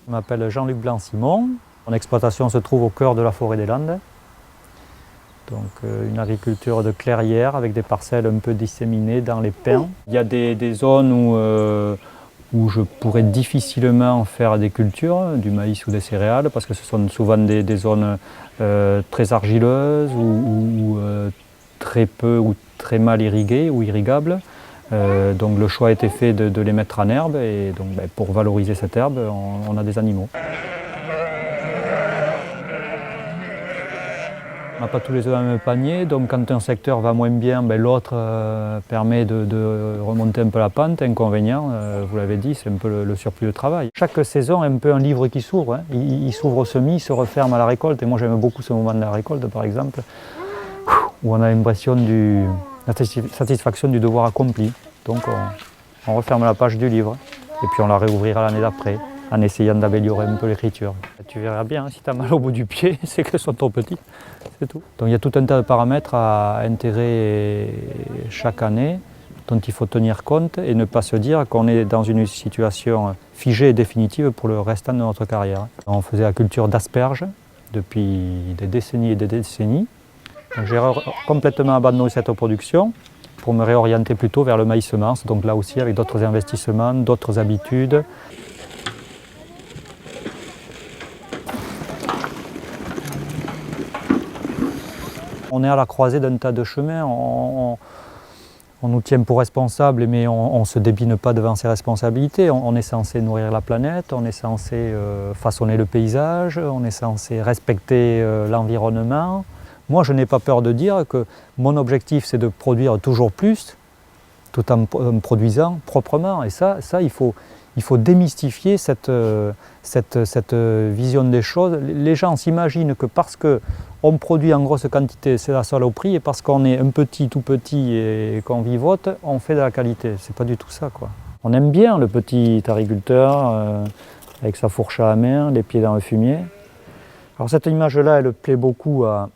Je m'appelle Jean-Luc Blanc-Simon. Mon exploitation se trouve au cœur de la forêt des Landes. Donc une agriculture de clairière avec des parcelles un peu disséminées dans les pins. Il y a des zones où je pourrais difficilement faire des cultures, du maïs ou des céréales, parce que ce sont souvent des zones très argileuses ou très peu ou très mal irriguées ou irrigables. Donc le choix a été fait de les mettre en herbe et donc, pour valoriser cette herbe, on a des animaux. On n'a pas tous les œufs dans le même panier, donc quand un secteur va moins bien, l'autre permet de remonter un peu la pente. Inconvénient, vous l'avez dit, c'est un peu le surplus de travail. Chaque saison est un peu un livre qui s'ouvre, hein. Il s'ouvre au semis, il se referme à la récolte. Et moi j'aime beaucoup ce moment de la récolte par exemple, où on a l'impression de la satisfaction du devoir accompli. Donc on referme la page du livre et puis on la réouvrira l'année d'après, en essayant d'améliorer un peu l'écriture. Tu verras bien, si tu as mal au bout du pied, c'est qu'elles sont trop petites, c'est tout. Donc il y a tout un tas de paramètres à intégrer chaque année, dont il faut tenir compte et ne pas se dire qu'on est dans une situation figée et définitive pour le restant de notre carrière. On faisait la culture d'asperges depuis des décennies et des décennies. J'ai complètement abandonné cette production pour me réorienter plutôt vers le maïs semence, donc là aussi avec d'autres investissements, d'autres habitudes. On est à la croisée d'un tas de chemins, on nous tient pour responsables, mais on ne se débine pas devant ses responsabilités. On est censé nourrir la planète, on est censé façonner le paysage, on est censé respecter l'environnement. Moi, je n'ai pas peur de dire que mon objectif, c'est de produire toujours plus, tout en produisant proprement. Et ça il faut démystifier cette vision des choses. Les gens s'imaginent que parce qu'on produit en grosse quantité, c'est la saloperie, et parce qu'on est un petit, tout petit et qu'on vivote, on fait de la qualité. C'est pas du tout ça, quoi. On aime bien le petit agriculteur avec sa fourche à la main, les pieds dans le fumier. Alors cette image-là, elle plaît beaucoup à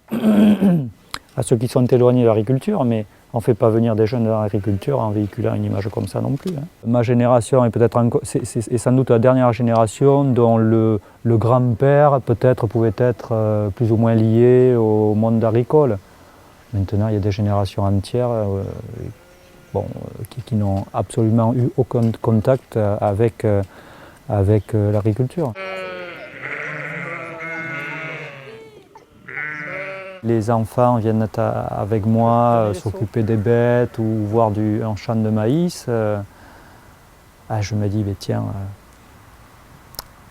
ceux qui sont éloignés de l'agriculture, mais on ne fait pas venir des jeunes dans l'agriculture en véhiculant une image comme ça non plus, hein. Ma génération est sans doute la dernière génération dont le grand-père peut-être pouvait être plus ou moins lié au monde agricole. Maintenant, il y a des générations entières qui n'ont absolument eu aucun contact avec l'agriculture. Les enfants viennent avec moi s'occuper des bêtes ou voir un champ de maïs. Je me dis, tiens,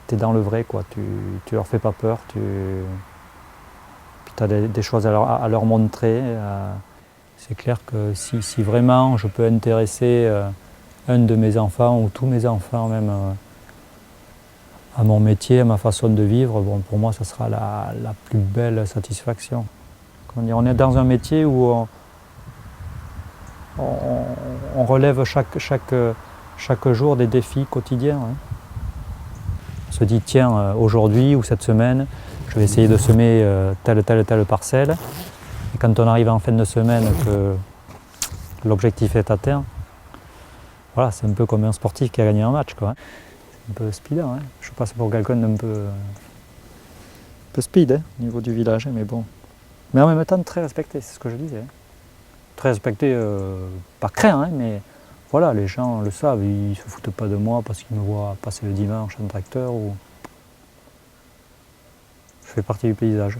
t'es dans le vrai, quoi. Tu leur fais pas peur, puis tu as des choses à leur montrer. C'est clair que si vraiment je peux intéresser un de mes enfants ou tous mes enfants même à mon métier, à ma façon de vivre, pour moi, ça sera la plus belle satisfaction. On est dans un métier où on relève chaque jour des défis quotidiens, hein. On se dit, tiens, aujourd'hui ou cette semaine, je vais essayer de semer telle parcelle. Et quand on arrive en fin de semaine, que l'objectif est atteint, voilà, c'est un peu comme un sportif qui a gagné un match, quoi. C'est un peu speedant, hein. Je passe pour quelqu'un d'un peu speed, hein, au niveau du village, mais bon. Mais en même temps très respecté, c'est ce que je disais. Très respecté, pas craint, hein, mais voilà, les gens le savent, ils ne se foutent pas de moi parce qu'ils me voient passer le dimanche en tracteur. Je fais partie du paysage.